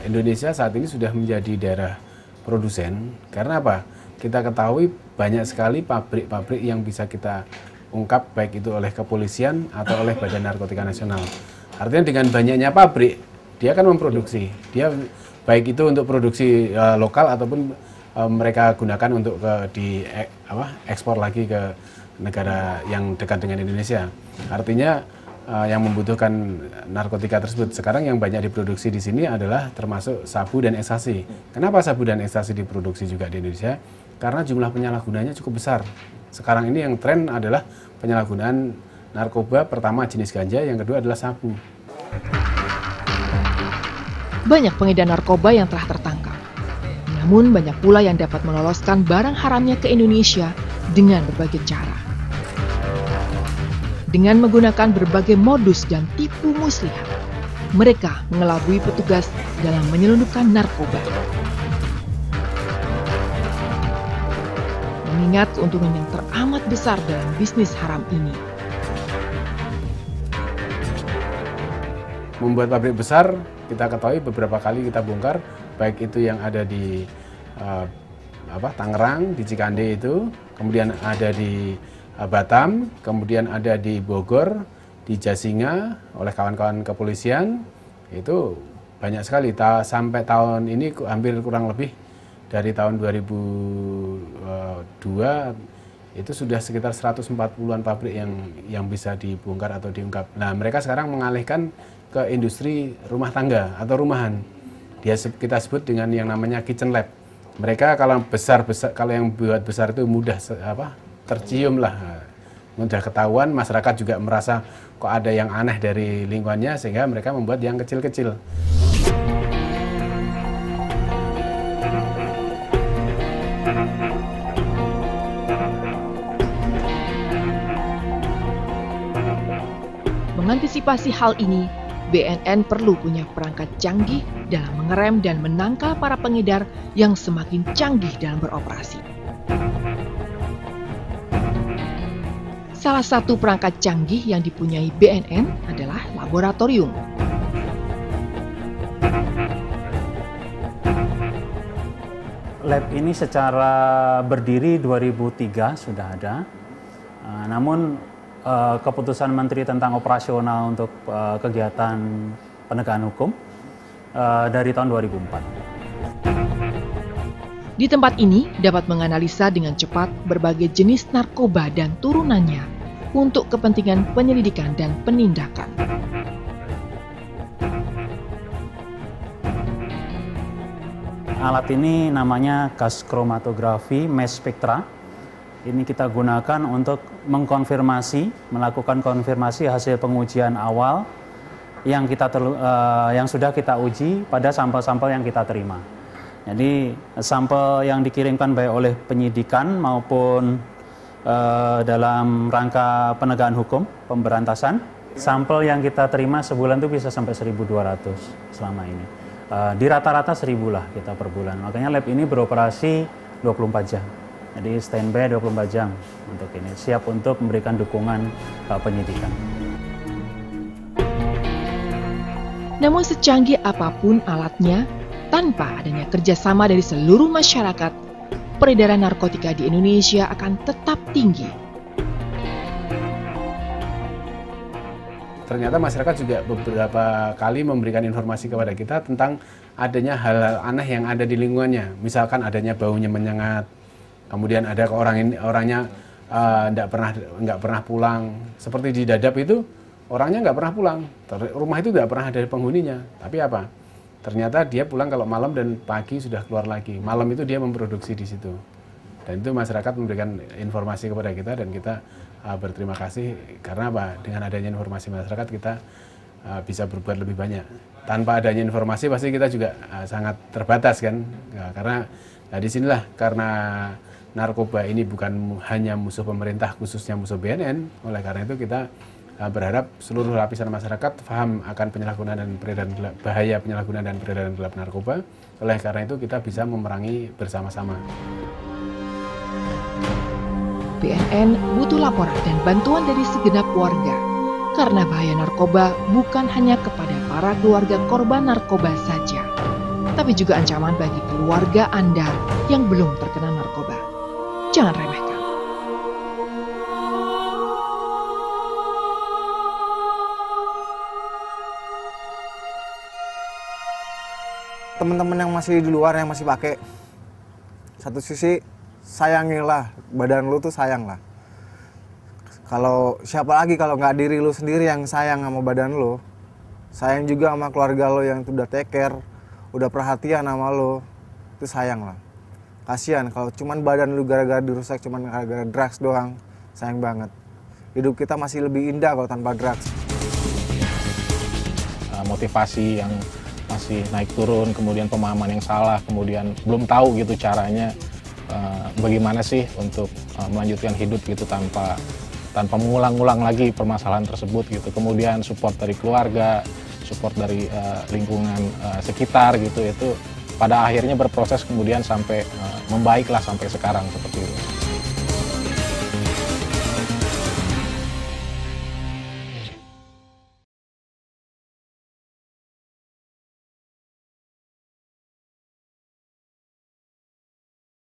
Indonesia saat ini sudah menjadi daerah produsen. Karena apa? Kita ketahui banyak sekali pabrik-pabrik yang bisa kita ungkap baik itu oleh kepolisian atau oleh Badan Narkotika Nasional. Artinya dengan banyaknya pabrik, dia akan memproduksi. Dia baik itu untuk produksi lokal ataupun mereka gunakan untuk ekspor lagi ke negara yang dekat dengan Indonesia. Artinya yang membutuhkan narkotika tersebut sekarang yang banyak diproduksi di sini adalah termasuk sabu dan ekstasi. Kenapa sabu dan ekstasi diproduksi juga di Indonesia? Karena jumlah penyalahgunanya cukup besar. Sekarang ini yang tren adalah penyalahgunaan narkoba, pertama jenis ganja, yang kedua adalah sabu. Banyak pengedar narkoba yang telah tertangkap. Namun banyak pula yang dapat meloloskan barang haramnya ke Indonesia dengan berbagai cara. Dengan menggunakan berbagai modus dan tipu muslihat, mereka mengelabui petugas dalam menyelundupkan narkoba. Mengingat keuntungan yang teramat besar dalam bisnis haram ini. Membuat pabrik besar, kita ketahui beberapa kali kita bongkar, baik itu yang ada di Tangerang, di Cikande itu, kemudian ada di Batam, kemudian ada di Bogor, di Jasinga oleh kawan-kawan kepolisian. Itu banyak sekali. Sampai tahun ini hampir kurang lebih dari tahun 2002 itu sudah sekitar 140-an pabrik yang bisa dibongkar atau diungkap. Nah, mereka sekarang mengalihkan ke industri rumah tangga atau rumahan. Kita sebut dengan yang namanya kitchen lab. Mereka kalau kalau yang buat besar itu mudah tercium lah, mudah ketahuan, masyarakat juga merasa kok ada yang aneh dari lingkungannya, sehingga mereka membuat yang kecil-kecil. Mengantisipasi hal ini, BNN perlu punya perangkat canggih dalam mengerem dan menangkal para pengedar yang semakin canggih dalam beroperasi. Salah satu perangkat canggih yang dipunyai BNN adalah laboratorium. Lab ini secara berdiri 2003 sudah ada, namun keputusan Menteri tentang operasional untuk kegiatan penegakan hukum dari tahun 2004. Di tempat ini dapat menganalisa dengan cepat berbagai jenis narkoba dan turunannya untuk kepentingan penyelidikan dan penindakan. Alat ini namanya gas kromatografi mass spectra. Ini kita gunakan untuk melakukan konfirmasi hasil pengujian awal yang sudah kita uji pada sampel-sampel yang kita terima. Jadi sampel yang dikirimkan baik oleh penyidikan maupun dalam rangka penegakan hukum, pemberantasan, sampel yang kita terima sebulan itu bisa sampai 1.200 selama ini. Di rata-rata 1.000 lah kita per bulan. Makanya lab ini beroperasi 24 jam. Jadi standby 24 jam untuk ini, siap untuk memberikan dukungan penyidikan. Namun secanggih apapun alatnya, tanpa adanya kerjasama dari seluruh masyarakat, peredaran narkotika di Indonesia akan tetap tinggi. Ternyata masyarakat juga beberapa kali memberikan informasi kepada kita tentang adanya hal-hal aneh yang ada di lingkungannya. Misalkan adanya baunya menyengat, kemudian ada orangnya nggak pernah pulang. Seperti di Dadap itu orangnya nggak pernah pulang, rumah itu nggak pernah ada penghuninya. Tapi apa? Ternyata dia pulang kalau malam dan pagi sudah keluar lagi. Malam itu dia memproduksi di situ. Dan itu masyarakat memberikan informasi kepada kita dan kita berterima kasih karena apa? Dengan adanya informasi masyarakat kita bisa berbuat lebih banyak. Tanpa adanya informasi pasti kita juga sangat terbatas kan? Karena disinilah karena narkoba ini bukan hanya musuh pemerintah, khususnya musuh BNN. Oleh karena itu kita berharap seluruh lapisan masyarakat paham akan penyalahgunaan dan peredaran gelap, bahaya penyalahgunaan dan peredaran gelap narkoba. Oleh karena itu kita bisa memerangi bersama-sama. BNN butuh laporan dan bantuan dari segenap warga, karena bahaya narkoba bukan hanya kepada para keluarga korban narkoba saja, tapi juga ancaman bagi keluarga Anda yang belum terkena narkoba. Jangan remehkan. Teman-teman yang masih di luar, yang masih pakai, satu sisi sayangilah, badan lu tuh sayang lah. Kalau siapa lagi kalau nggak diri lu sendiri yang sayang sama badan lu, sayang juga sama keluarga lu yang udah take care, udah perhatian sama lu, itu sayang lah. Kasihan kalau cuman badan lu gara-gara dirusak, cuman gara-gara drugs doang, sayang banget. Hidup kita masih lebih indah kalau tanpa drugs. Motivasi yang masih naik turun, kemudian pemahaman yang salah, kemudian belum tahu gitu caranya bagaimana sih untuk melanjutkan hidup gitu tanpa mengulang-ulang lagi permasalahan tersebut gitu. Kemudian support dari keluarga, support dari lingkungan sekitar gitu, itu pada akhirnya berproses kemudian sampai membaiklah sampai sekarang seperti itu.